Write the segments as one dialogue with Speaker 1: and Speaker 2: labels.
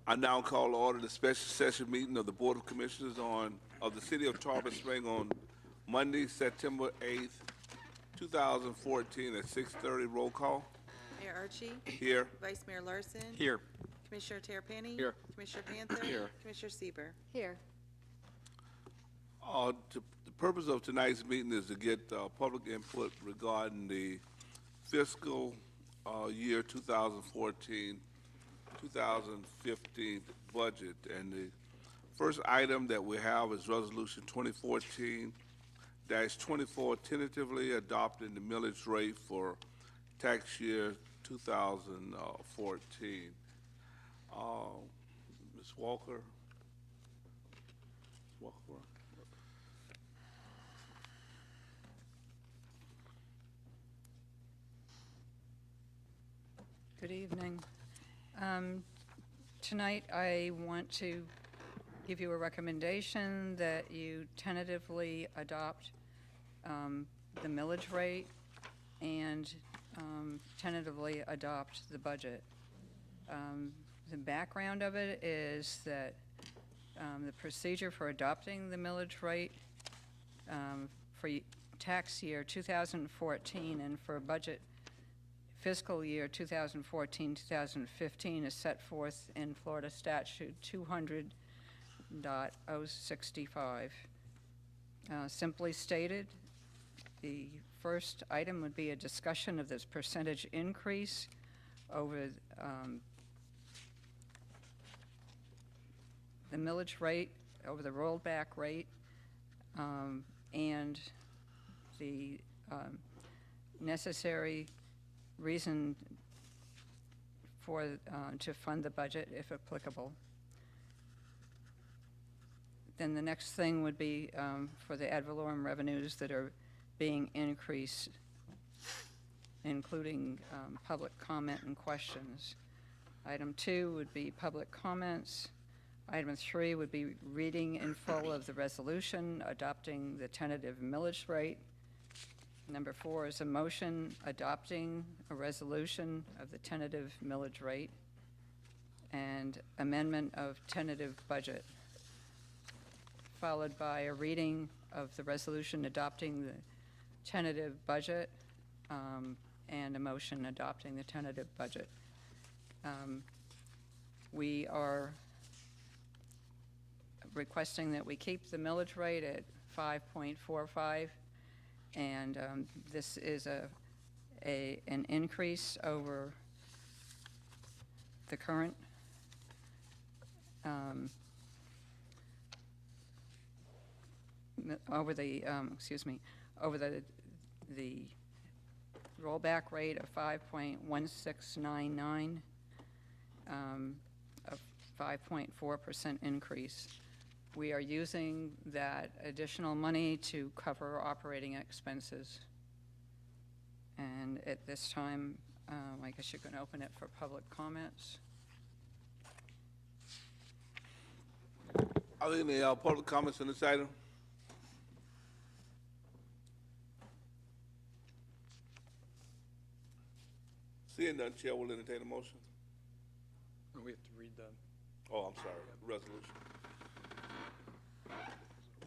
Speaker 1: I now call to order the special session meeting of the Board of Commissioners of the City of Tarpon Spring on Monday, September 8th, 2014 at 6:30. Roll call.
Speaker 2: Mayor Archie?
Speaker 1: Here.
Speaker 2: Vice Mayor Larson?
Speaker 3: Here.
Speaker 2: Commissioner Tarpon?
Speaker 3: Here.
Speaker 2: Commissioner Panther?
Speaker 3: Here.
Speaker 2: Commissioner Sieber.
Speaker 4: Here.
Speaker 1: The purpose of tonight's meeting is to get public input regarding the fiscal year 2014, 2015 budget. And the first item that we have is Resolution 2014-24, tentatively adopting the millage rate for tax year 2014. Ms. Walker?
Speaker 4: Good evening. Tonight, I want to give you a recommendation that you tentatively adopt the millage rate and tentatively adopt the budget. The background of it is that the procedure for adopting the millage rate for tax year 2014 and for budget fiscal year 2014-2015 is set forth in Florida Statute 200.065. Simply stated, the first item would be a discussion of this percentage increase over the millage rate, over the rollback rate, and the necessary reason for to fund the budget, if applicable. Then the next thing would be for the ad valorem revenues that are being increased, including public comment and questions. Item 2 would be public comments. Item 3 would be reading in full of the resolution adopting the tentative millage rate. Number 4 is a motion adopting a resolution of the tentative millage rate and amendment of tentative budget, followed by a reading of the resolution adopting the tentative budget and a motion adopting the tentative budget. We are requesting that we keep the millage rate at 5.45. And this is an increase over the current over the rollback rate of 5.1699, a 5.4% increase. We are using that additional money to cover operating expenses. And at this time, I guess you can open it for public comments.
Speaker 1: Are there any public comments on this item? Seeing none, Chair will entertain a motion.
Speaker 3: We have to read the
Speaker 1: Oh, I'm sorry, resolution.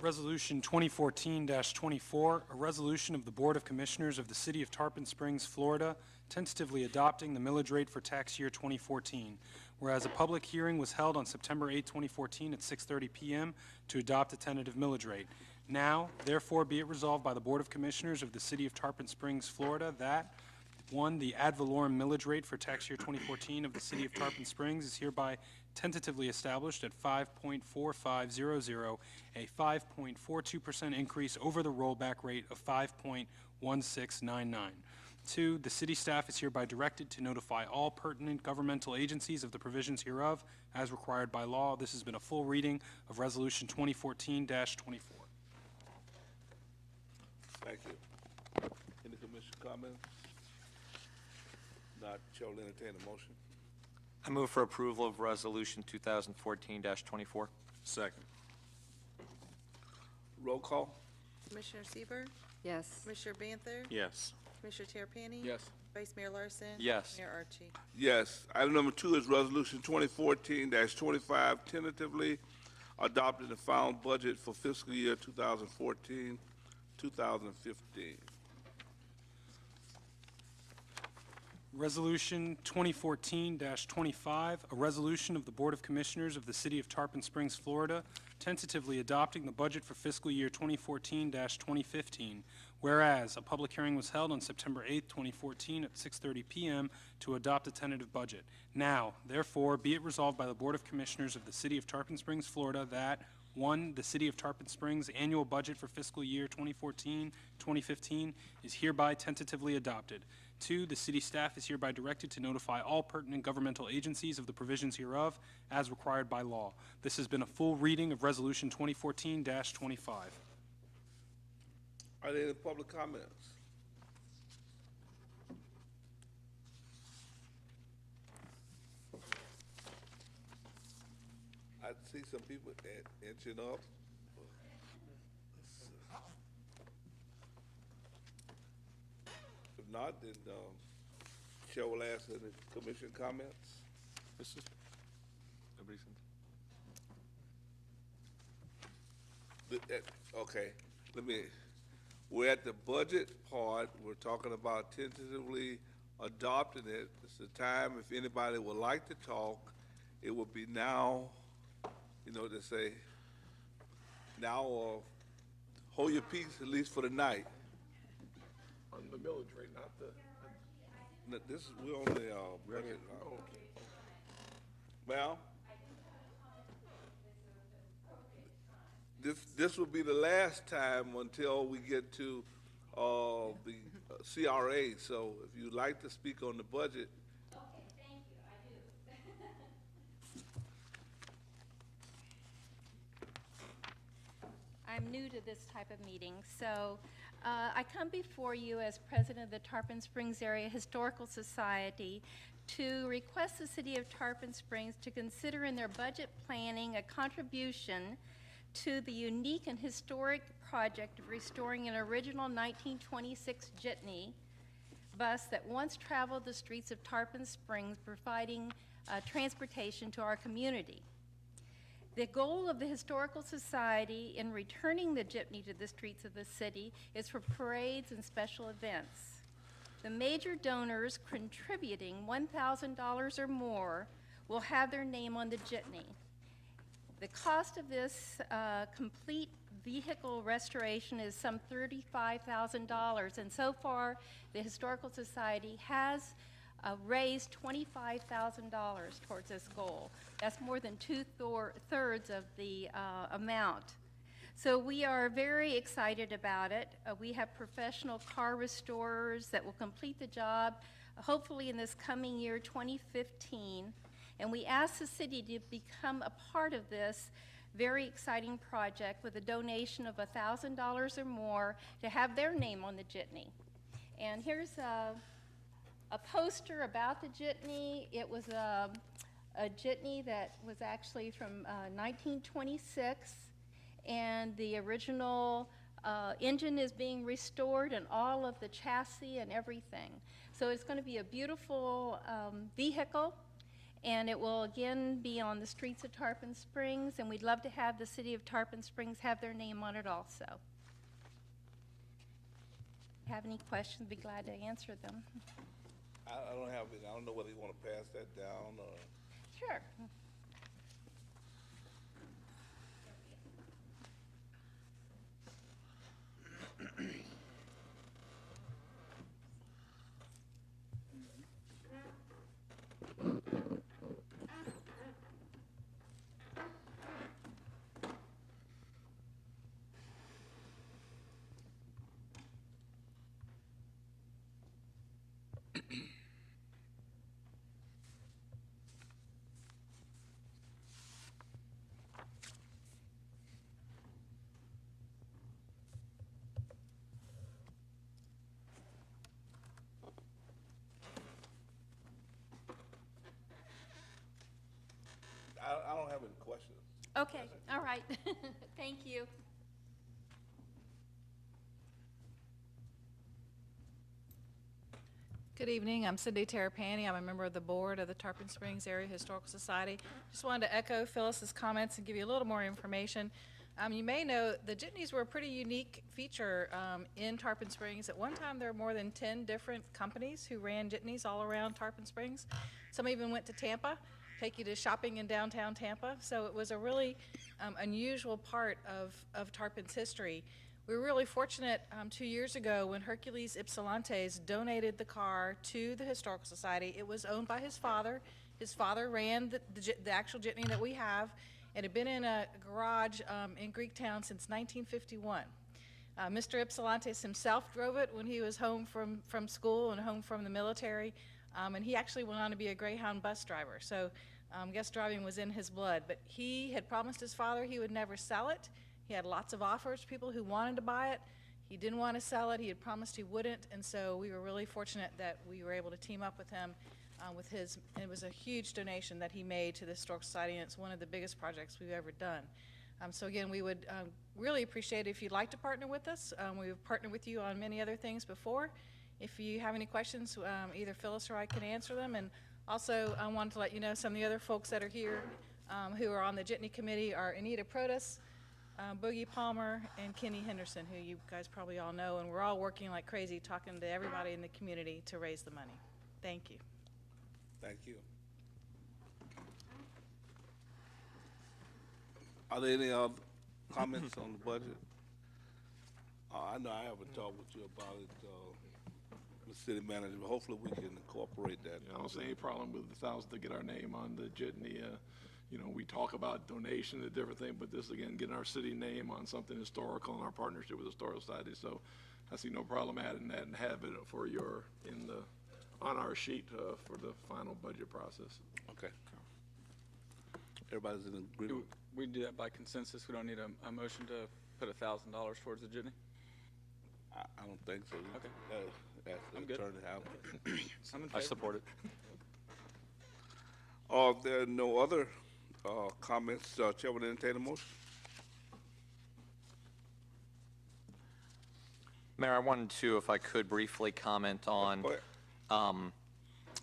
Speaker 3: Resolution 2014-24, a resolution of the Board of Commissioners of the City of Tarpon Springs, Florida, tentatively adopting the millage rate for tax year 2014. Whereas a public hearing was held on September 8, 2014 at 6:30 p.m. to adopt a tentative millage rate. Now, therefore, be it resolved by the Board of Commissioners of the City of Tarpon Springs, Florida, that 1, the ad valorem millage rate for tax year 2014 of the City of Tarpon Springs is hereby tentatively established at 5.4500, a 5.42% increase over the rollback rate of 5.1699. 2, the city staff is hereby directed to notify all pertinent governmental agencies of the provisions hereof as required by law. This has been a full reading of Resolution 2014-24.
Speaker 1: Thank you. Any commission comments? Not, Chair will entertain a motion.
Speaker 5: I move for approval of Resolution 2014-24.
Speaker 1: Second. Roll call.
Speaker 2: Commissioner Sieber,
Speaker 4: Yes.
Speaker 2: Commissioner Panther,
Speaker 5: Yes.
Speaker 2: Commissioner Terrapini?
Speaker 6: Yes.
Speaker 2: Vice Mayor Larson?
Speaker 5: Yes.
Speaker 2: Mayor Archie?
Speaker 1: Yes. Item number 2 is Resolution 2014-25, tentatively adopting the final budget for fiscal year 2014-2015.
Speaker 3: Resolution 2014-25, a resolution of the Board of Commissioners of the City of Tarpon Springs, Florida, tentatively adopting the budget for fiscal year 2014-2015, whereas a public hearing was held on September 8, 2014 at 6:30 p.m. to adopt a tentative budget. Now, therefore, be it resolved by the Board of Commissioners of the City of Tarpon Springs, Florida, that 1, the City of Tarpon Springs annual budget for fiscal year 2014-2015 is hereby tentatively adopted. 2, the city staff is hereby directed to notify all pertinent governmental agencies of the provisions hereof as required by law. This has been a full reading of Resolution 2014-25.
Speaker 1: Are there any public comments? I see some people inching up. If not, then Chair will ask any commission comments.
Speaker 5: This is, nobody's in.
Speaker 1: Okay, we're at the budget part. We're talking about tentatively adopting it. It's the time, if anybody would like to talk, it would be now, to say, now or hold your peace at least for the night.
Speaker 6: On the millage rate, not the,
Speaker 1: No, we're on the, budget. Well, this will be the last time until we get to, the CRA, so if you'd like to speak on the budget.
Speaker 7: Okay, thank you, I do. I'm new to this type of meeting, so I come before you as president of the Tarpon Springs Area Historical Society to request the city of Tarpon Springs to consider in their budget planning a contribution to the unique and historic project of restoring an original 1926 jitney bus that once traveled the streets of Tarpon Springs, providing transportation to our community. The goal of the Historical Society in returning the jitney to the streets of the city is for parades and special events. The major donors contributing $1,000 or more will have their name on the jitney. The cost of this complete vehicle restoration is some $35,000, and so far the Historical Society has raised $25,000 towards this goal. That's more than two-thirds of the amount. So we are very excited about it. We have professional car restorers that will complete the job, hopefully in this coming year, 2015. And we ask the city to become a part of this very exciting project with a donation of $1,000 or more to have their name on the jitney. And here's a poster about the jitney. It was a jitney that was actually from 1926, and the original engine is being restored and all of the chassis and everything. So it's going to be a beautiful vehicle, and it will again be on the streets of Tarpon Springs, and we'd love to have the city of Tarpon Springs have their name on it also. If you have any questions, be glad to answer them.
Speaker 1: I don't have it. I don't know whether you want to pass that down or.
Speaker 7: Sure.
Speaker 1: I don't have any questions.
Speaker 7: Okay, all right. Thank you.
Speaker 8: Good evening. I'm Cindy Tarpon. I'm a member of the board of the Tarpon Springs Area Historical Society. Just wanted to echo Phyllis's comments and give you a little more information. You may know the jitneys were a pretty unique feature in Tarpon Springs. At one time, there were more than 10 different companies who ran jitneys all around Tarpon Springs. Some even went to Tampa, take you to shopping in downtown Tampa. So it was a really unusual part of Tarpon's history. We were really fortunate 2 years ago when Hercules Ypsilantes donated the car to the Historical Society. It was owned by his father. His father ran the actual jitney that we have. It had been in a garage in Greektown since 1951. Mr. Ypsilantes himself drove it when he was home from school and home from the military, and he actually went on to be a Greyhound bus driver. So guest driving was in his blood. But he had promised his father he would never sell it. He had lots of offers, people who wanted to buy it. He didn't want to sell it. He had promised he wouldn't, and so we were really fortunate that we were able to team up with him with his, and it was a huge donation that he made to the Historical Society, and it's one of the biggest projects we've ever done. So again, we would really appreciate it if you'd like to partner with us. We've partnered with you on many other things before. If you have any questions, either Phyllis or I can answer them. And also, I wanted to let you know some of the other folks that are here who are on the Jitney Committee are Anita Protas, Boogie Palmer, and Kenny Henderson, who you guys probably all know, and we're all working like crazy talking to everybody in the community to raise the money. Thank you.
Speaker 1: Thank you. Are there any other comments on the budget? I know I haven't talked with you about it, the city manager, but hopefully we can incorporate that.
Speaker 6: I don't see any problem with the $1,000 to get our name on the jitney. You know, we talk about donation and different things, but this, again, getting our city name on something historical and our partnership with the Historical Society. So I see no problem adding that and have it for your, on our sheet for the final budget process.
Speaker 1: Okay. Everybody's in agreement?
Speaker 9: We do that by consensus. We don't need a motion to put $1,000 towards the jitney?
Speaker 1: I don't think so.
Speaker 9: Okay.
Speaker 1: That's the
Speaker 9: I'm good.
Speaker 1: attorney house.
Speaker 9: I'm in
Speaker 5: I
Speaker 9: favor.
Speaker 5: support it.
Speaker 1: If there are no other comments, Chair will entertain a motion.
Speaker 5: Mayor, I wanted to, if I could, briefly comment on
Speaker 1: Go ahead.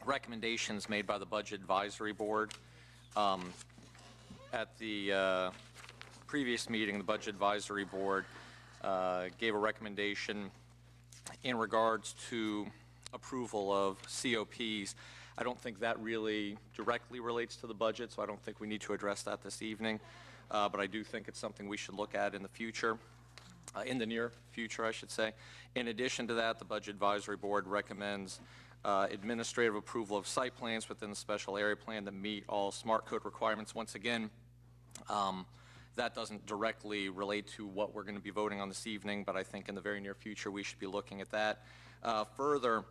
Speaker 5: recommendations made by the Budget Advisory Board. At the previous meeting, the Budget Advisory Board gave a recommendation in regards to approval of COPs. I don't think that really directly relates to the budget, so I don't think we need to address that this evening. But I do think it's something we should look at in the future, in the near future, I should say. In addition to that, the Budget Advisory Board recommends administrative approval of site plans within the special area plan that meet all SMART code requirements. Once again, that doesn't directly relate to what we're going to be voting on this evening, but I think in the very near future we should be looking at that. Further,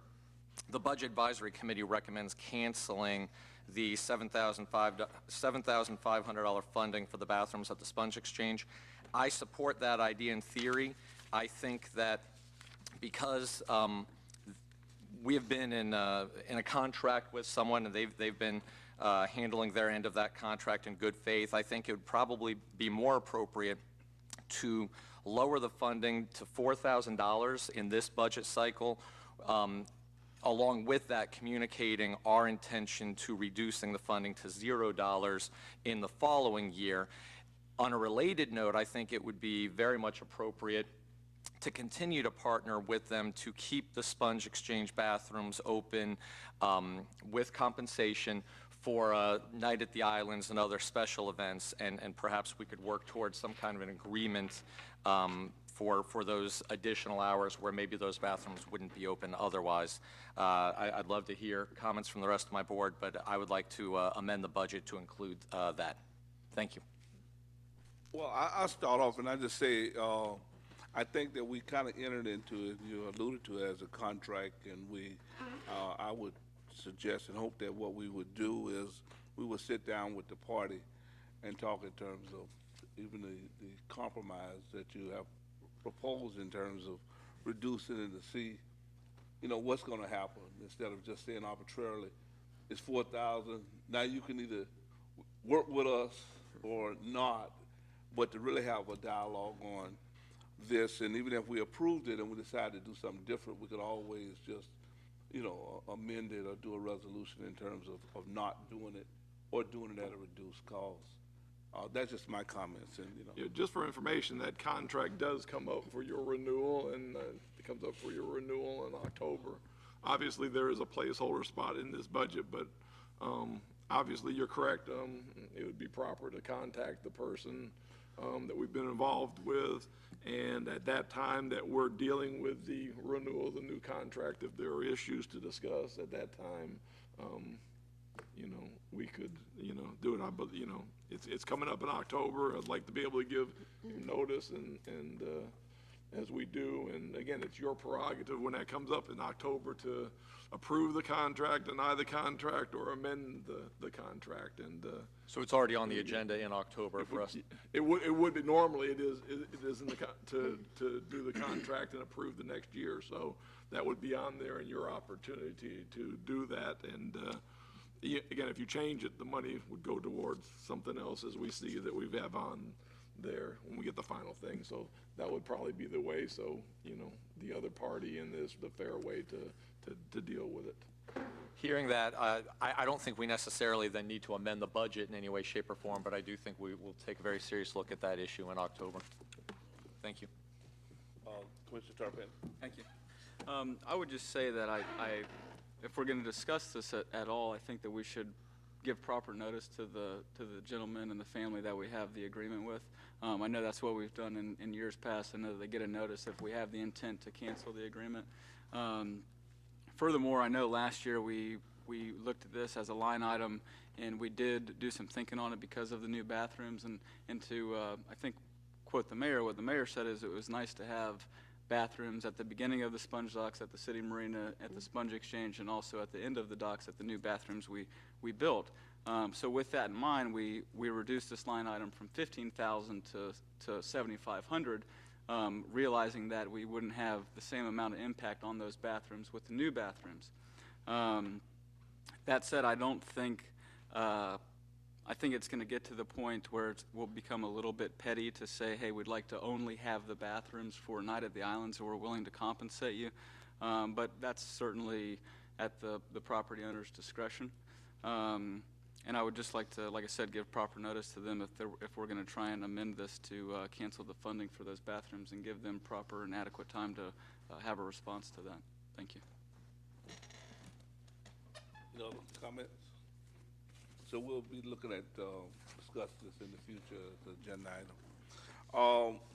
Speaker 5: the Budget Advisory Committee recommends canceling the $7,500 funding for the bathrooms at the Sponge Exchange. I support that idea in theory. I think that because we have been in a contract with someone and they've been handling their end of that contract in good faith, I think it would probably be more appropriate to lower the funding to $4,000 in this budget cycle, along with that communicating our intention to reducing the funding to $0 in the following year. On a related note, I think it would be very much appropriate to continue to partner with them to keep the Sponge Exchange bathrooms open with compensation for Night at the Islands and other special events, and perhaps we could work towards some kind of an agreement for those additional hours where maybe those bathrooms wouldn't be open otherwise. I'd love to hear comments from the rest of my board, but I would like to amend the budget to include that. Thank you.
Speaker 1: Well, I'll start off and I just say, I think that we kind of entered into it, you alluded to it as a contract, and I would suggest and hope that what we would do is we would sit down with the party and talk in terms of even the compromise that you have proposed in terms of reducing it to see, you know, what's going to happen instead of just saying arbitrarily, it's 4,000. Now you can either work with us or not, but to really have a dialogue on this, and even if we approved it and we decided to do something different, we could always just, amend it or do a resolution in terms of not doing it or doing it at a reduced cost. That's just my comments, and,
Speaker 6: Yeah, just for information, that contract does come up for your renewal, and it comes up for your renewal in October. Obviously, there is a placeholder spot in this budget, but obviously, you're correct. It would be proper to contact the person that we've been involved with, and at that time that we're dealing with the renewal of the new contract, if there are issues to discuss at that time, we could, do it. But, it's coming up in October. I'd like to be able to give notice and as we do. And again, it's your prerogative when that comes up in October to approve the contract, deny the contract, or amend the contract. And
Speaker 5: So it's already on the agenda in October for us?
Speaker 6: it would be, normally it is in the, to do the contract and approve the next year. So that would be on there and your opportunity to do that. And again, if you change it, the money would go towards something else, as we see that we have on there when we get the final thing. So that would probably be the way. So, the other party in this, the fair way to deal with it.
Speaker 5: Hearing that, I don't think we necessarily then need to amend the budget in any way, shape, or form, but I do think we will take a very serious look at that issue in October. Thank you.
Speaker 1: Commissioner Tarpon.
Speaker 9: Thank you. I would just say that if we're going to discuss this at all, I think that we should give proper notice to the gentleman and the family that we have the agreement with. I know that's what we've done in years past. I know that they get a notice if we have the intent to cancel the agreement. Furthermore, I know last year we looked at this as a line item, and we did do some thinking on it because of the new bathrooms. And to, I think, quote the mayor, what the mayor said is it was nice to have bathrooms at the beginning of the sponge docks at the city marina, at the sponge exchange, and also at the end of the docks at the new bathrooms we built. So with that in mind, we reduced this line item from $15,000 to $7,500, realizing that we wouldn't have the same amount of impact on those bathrooms with the new bathrooms. That said, I don't think, I think it's going to get to the point where it will become a little bit petty to say, hey, we'd like to only have the bathrooms for a night at the island, so we're willing to compensate you. But that's certainly at the property owner's discretion. And I would just like to, like I said, give proper notice to them if we're going to try and amend this to cancel the funding for those bathrooms and give them proper and adequate time to have a response to that. Thank you.
Speaker 1: Comments? So we'll be looking at discuss this in the future as an agenda item.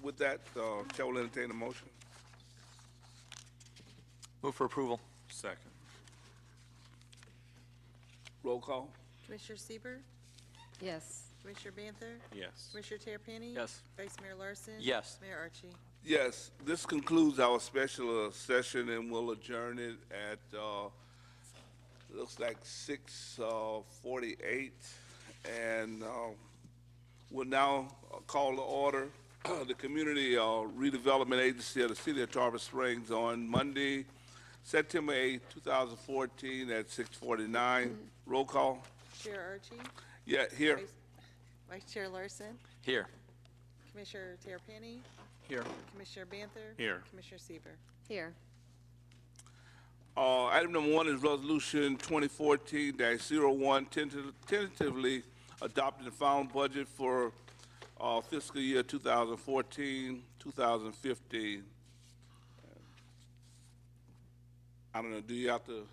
Speaker 1: With that, Chair will entertain a motion.
Speaker 5: Move for approval.
Speaker 1: Second. Roll call.
Speaker 2: Commissioner Sieber,
Speaker 4: Yes.
Speaker 2: Commissioner Banther,
Speaker 1: Yes.
Speaker 2: Commissioner Terrapini?
Speaker 9: Yes.
Speaker 2: Vice Mayor Larson?
Speaker 5: Yes.
Speaker 2: Mayor Archie?
Speaker 1: Yes, this concludes our special session, and we'll adjourn it at looks like 6:48, and we'll now call to order the Community Redevelopment Agency of the City of Tarpon Springs on Monday, September 8, 2014 at 6:49. Roll call.
Speaker 2: Chair Archie?
Speaker 1: Yeah, here.
Speaker 2: Vice Chair Larson?
Speaker 5: Here.
Speaker 2: Commissioner Terrapini?
Speaker 5: Here.
Speaker 2: Commissioner Banther?
Speaker 1: Here.
Speaker 2: Commissioner Sieber,
Speaker 4: Here.
Speaker 1: Item number 1 is Resolution 2014-01, tentatively adopting the final budget for fiscal year 2014-2015. I don't know, do you have to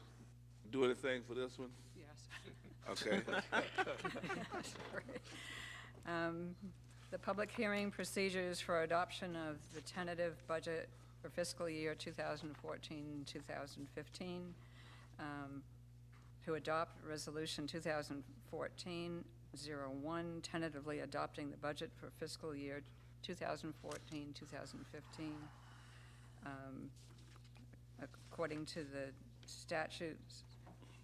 Speaker 1: do anything for this one?
Speaker 4: Yes.
Speaker 1: Okay.
Speaker 4: The public hearing procedures for adoption of the tentative budget for fiscal year 2014-2015, to adopt Resolution 2014-01, tentatively adopting the budget for fiscal year 2014-2015. According to the statutes,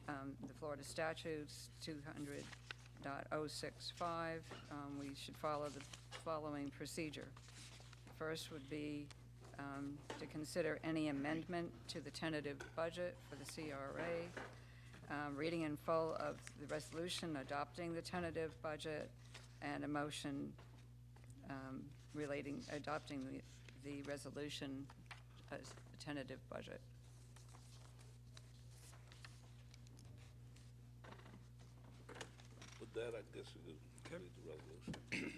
Speaker 4: the Florida statutes 200.065, we should follow the following procedure. First would be to consider any amendment to the tentative budget for the CRA, reading in full of the resolution adopting the tentative budget, and a motion adopting the resolution as a tentative budget.
Speaker 1: With that, I guess we can read the resolution.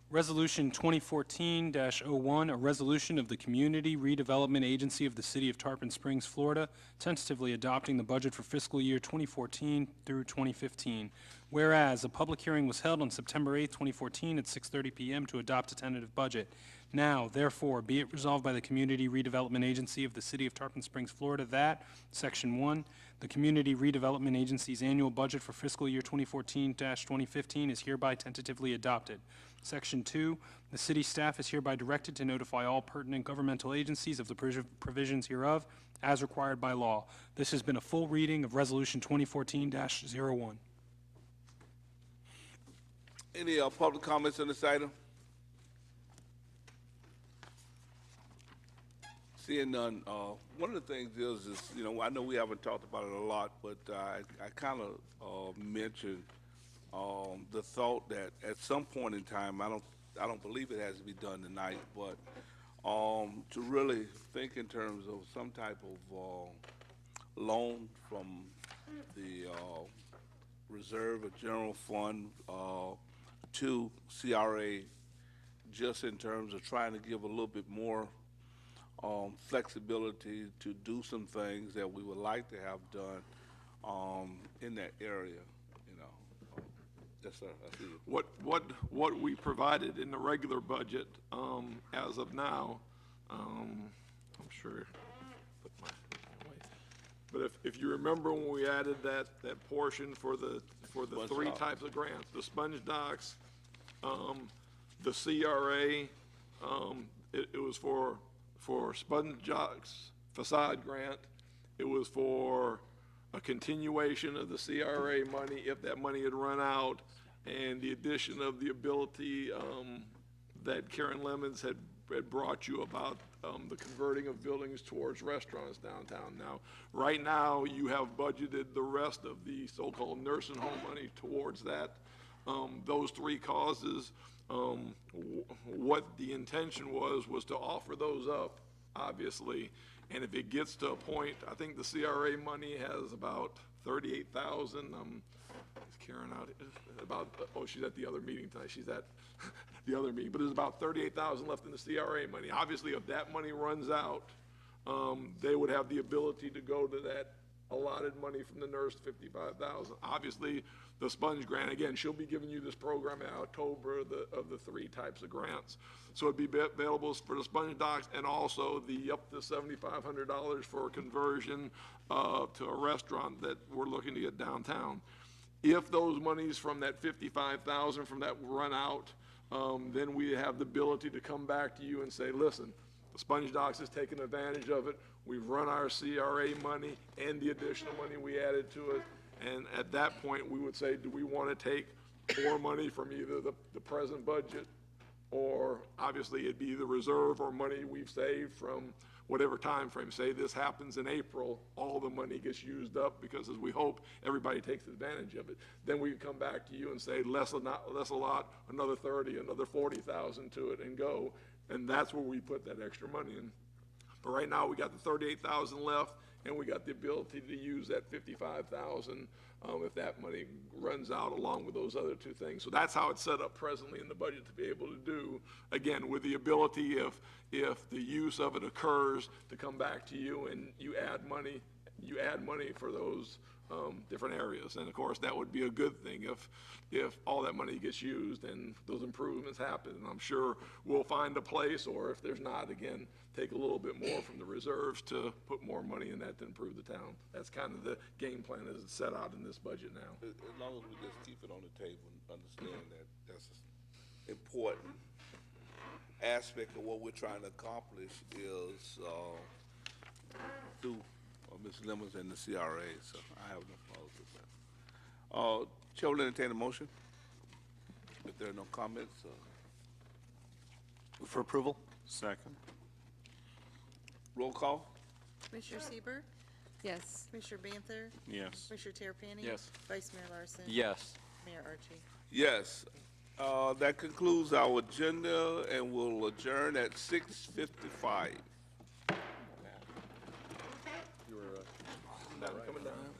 Speaker 3: Resolution 2014-01, a resolution of the Community Redevelopment Agency of the City of Tarpon Springs, Florida, tentatively adopting the budget for fiscal year 2014 through 2015. Whereas a public hearing was held on September 8, 2014 at 6:30 p.m. to adopt a tentative budget. Now, therefore, be it resolved by the Community Redevelopment Agency of the City of Tarpon Springs, Florida, that, Section 1, the Community Redevelopment Agency's annual budget for fiscal year 2014-2015 is hereby tentatively adopted. Section 2, the city staff is hereby directed to notify all pertinent governmental agencies of the provisions hereof as required by law. This has been a full reading of Resolution 2014-01.
Speaker 1: Any public comments on this item? Seeing none, one of the things is, you know, I know we haven't talked about it a lot, but I kind of mentioned the thought that at some point in time, I don't believe it has to be done tonight, but to really think in terms of some type of loan from the reserve or general fund to CRA, just in terms of trying to give a little bit more flexibility to do some things that we would like to have done in that area, you know. Yes, sir. I see you.
Speaker 6: What we provided in the regular budget, as of now, I'm sure, but if you remember when we added that portion for the
Speaker 1: Sponge
Speaker 6: three
Speaker 1: docks.
Speaker 6: types of grants, the sponge docks, the CRA, it was for sponge docks facade grant. It was for a continuation of the CRA money if that money had run out, and the addition of the ability that Karen Lemons had brought you about the converting of buildings towards restaurants downtown. Now, right now, you have budgeted the rest of the so-called nursing home money towards that. Those three causes, what the intention was to offer those up, obviously. And if it gets to a point, I think the CRA money has about 38,000. Is Karen out? About, oh, she's at the other meeting tonight. She's at the other meeting. But there's about 38,000 left in the CRA money. Obviously, if that money runs out, they would have the ability to go to that allotted money from the nurse, 55,000. Obviously, the sponge grant, again, she'll be giving you this program in October of the three types of grants. So it'd be available for the sponge docks and also the up to $7,500 for conversion to a restaurant that we're looking to get downtown. If those monies from that 55,000 from that run out, then we have the ability to come back to you and say, listen, the sponge docks has taken advantage of it. We've run our CRA money and the additional money we added to it. And at that point, we would say, do we want to take more money from either the present budget, or obviously it'd be the reserve or money we've saved from whatever time frame. Say this happens in April, all the money gets used up because, as we hope, everybody takes advantage of it. Then we come back to you and say less a lot, another 30, another 40,000 to it, and go. And that's where we put that extra money in. But right now, we got the 38,000 left, and we got the ability to use that 55,000 if that money runs out, along with those other two things. So that's how it's set up presently in the budget to be able to do, again, with the ability, if the use of it occurs, to come back to you and you add money for those different areas. And of course, that would be a good thing if all that money gets used and those improvements happen. And I'm sure we'll find a place, or if there's not, again, take a little bit more from the reserves to put more money in that to improve the town. That's kind of the game plan as it's set out in this budget now.
Speaker 1: As long as we just keep it on the table and understand that that's an important aspect of what we're trying to accomplish is through Ms. Lemons and the CRA, so I have no problems with that. Chair will entertain a motion. If there are no comments,
Speaker 5: Move for approval?
Speaker 10: Second.
Speaker 1: roll call.
Speaker 2: Commissioner Sieber,
Speaker 4: Yes.
Speaker 2: Commissioner Banther,
Speaker 10: Yes.
Speaker 2: Commissioner Terrapini.
Speaker 9: Yes.
Speaker 2: Vice Mayor Larson.
Speaker 5: Yes.
Speaker 2: Mayor Archie.
Speaker 1: Yes. That concludes our agenda, and we'll adjourn at 6:55.
Speaker 6: Coming down.